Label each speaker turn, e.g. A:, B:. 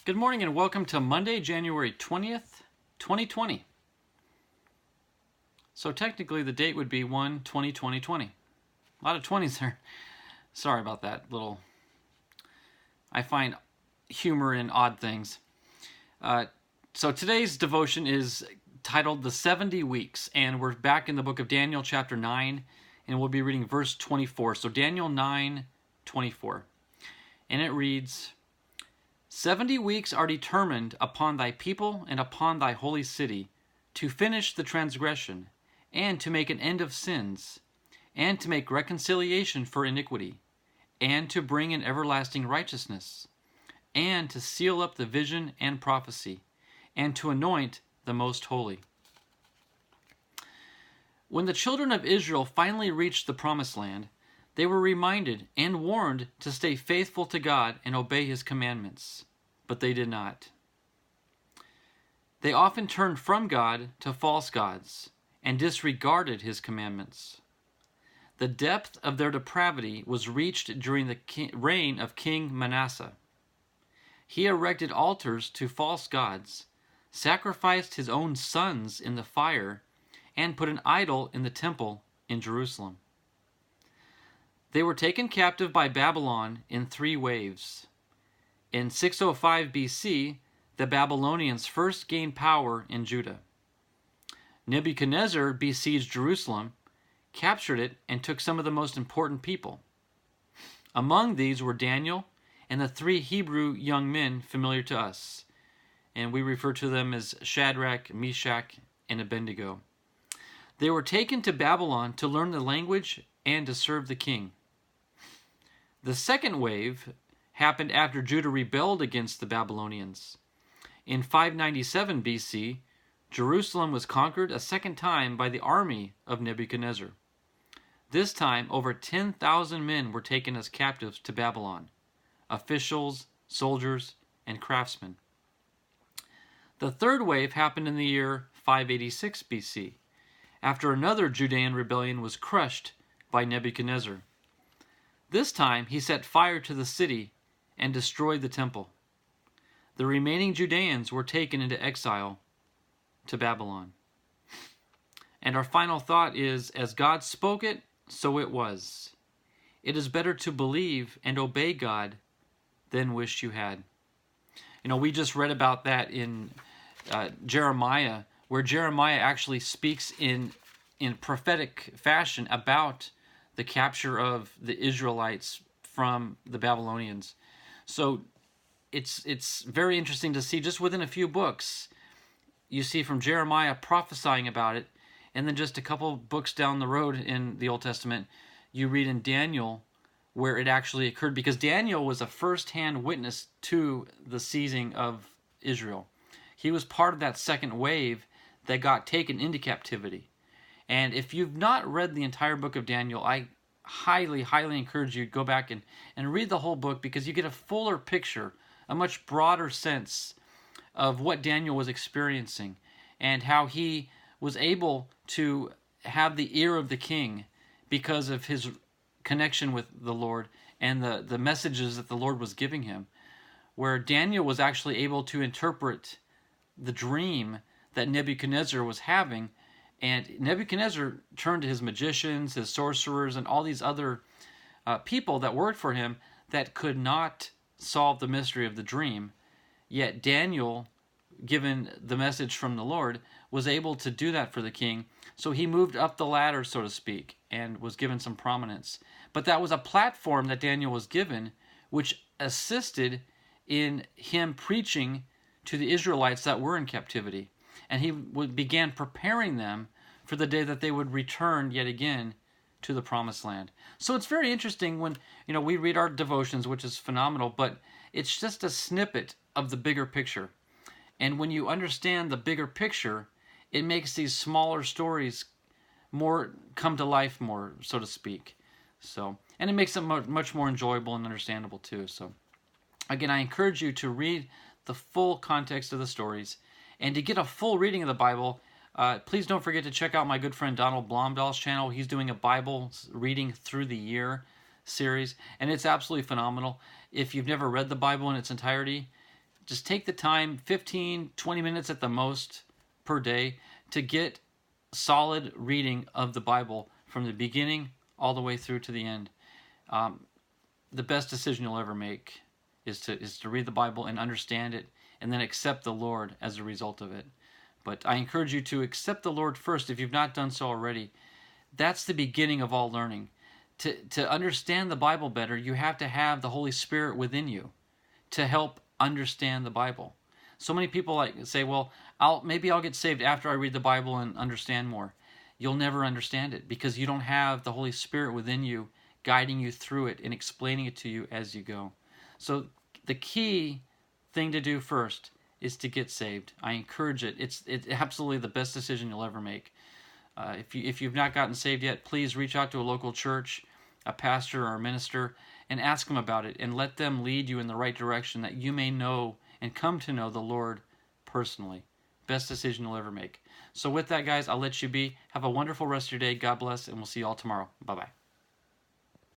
A: Good morning and welcome to Monday, January 20th, 2020. So technically the date would be 1/20/2020. A lot of 20s there. Sorry about that little... I find humor in odd things. So today's devotion is titled The 70 Weeks, and we're back in the book of Daniel chapter 9, and we'll be reading verse 24. So Daniel 9:24. And it reads, 70 weeks are determined upon thy people and upon thy holy city, to finish the transgression, and to make an end of sins, and to make reconciliation for iniquity, and to bring in everlasting righteousness, and to seal up the vision and prophecy, and to anoint the most holy. When the children of Israel finally reached the promised land, they were reminded and warned to stay faithful to God and obey His commandments, but they did not. They often turned from God to false gods and disregarded His commandments. The depth of their depravity was reached during the reign of King Manasseh. He erected altars to false gods, sacrificed his own sons in the fire, and put an idol in the temple in Jerusalem. They were taken captive by Babylon in 3 waves. In 605 BC, the Babylonians first gained power in Judah. Nebuchadnezzar besieged Jerusalem, captured it, and took some of the most important people. Among these were Daniel and the 3 Hebrew young men familiar to us, and we refer to them as Shadrach, Meshach, and Abednego. They were taken to Babylon to learn the language and to serve the king. The second wave happened after Judah rebelled against the Babylonians. In 597 BC, Jerusalem was conquered a second time by the army of Nebuchadnezzar. This time, over 10,000 men were taken as captives to Babylon, officials, soldiers, and craftsmen. The third wave happened in the year 586 BC, after another Judean rebellion was crushed by Nebuchadnezzar. This time, he set fire to the city and destroyed the temple. The remaining Judeans were taken into exile to Babylon. And our final thought is, as God spoke it, so it was. It is better to believe and obey God than wish you had. You know, we just read about that in Jeremiah, where Jeremiah actually speaks in prophetic fashion about the capture of the Israelites from the Babylonians. So it's very interesting to see, just within a few books, you see from Jeremiah prophesying about it, and then just a couple books down the road in the Old Testament, you read in Daniel where it actually occurred, because Daniel was a first-hand witness to the seizing of Israel. He was part of that second wave that got taken into captivity. And if you've not read the entire book of Daniel, I highly, highly encourage you to go back and read the whole book, because you get a fuller picture, a much broader sense of what Daniel was experiencing and how he was able to have the ear of the king because of his connection with the Lord and the messages that the Lord was giving him, where Daniel was actually able to interpret the dream that Nebuchadnezzar was having. And Nebuchadnezzar turned to his magicians, his sorcerers, and all these other people that worked for him that could not solve the mystery of the dream. Yet Daniel, given the message from the Lord, was able to do that for the king. So he moved up the ladder, so to speak, and was given some prominence. But that was a platform that Daniel was given, which assisted in him preaching to the Israelites that were in captivity. And he began preparing them for the day that they would return yet again to the promised land. So it's very interesting when, we read our devotions, which is phenomenal, but it's just a snippet of the bigger picture. And when you understand the bigger picture, it makes these smaller stories more come to life more, so to speak. So, and it makes them much more enjoyable and understandable too. So again, I encourage you to read the full context of the stories. And to get a full reading of the Bible, please don't forget to check out my good friend Donald Blomdahl's channel. He's doing a Bible reading through the year series, and it's absolutely phenomenal. If you've never read the Bible in its entirety, Just take the time, 15, 20 minutes at the most per day, to get solid reading of the Bible from the beginning all the way through to the end. The best decision you'll ever make is to read the Bible and understand it, and then accept the Lord as a result of it. But I encourage you to accept the Lord first if you've not done so already. That's the beginning of all learning. To understand the Bible better, you have to have the Holy Spirit within you to help understand the Bible. So many people say, well, maybe I'll get saved after I read the Bible and understand more. You'll never understand it because you don't have the Holy Spirit within you guiding you through it and explaining it to you as you go. So the key thing to do first is to get saved. I encourage it. It's absolutely the best decision you'll ever make. If you've not gotten saved yet, please reach out to a local church, a pastor or a minister, and ask them about it, and let them lead you in the right direction that you may know and come to know the Lord personally. Best decision you'll ever make. So with that, guys, I'll let you be. Have a wonderful rest of your day. God bless, and we'll see you all tomorrow. Bye-bye.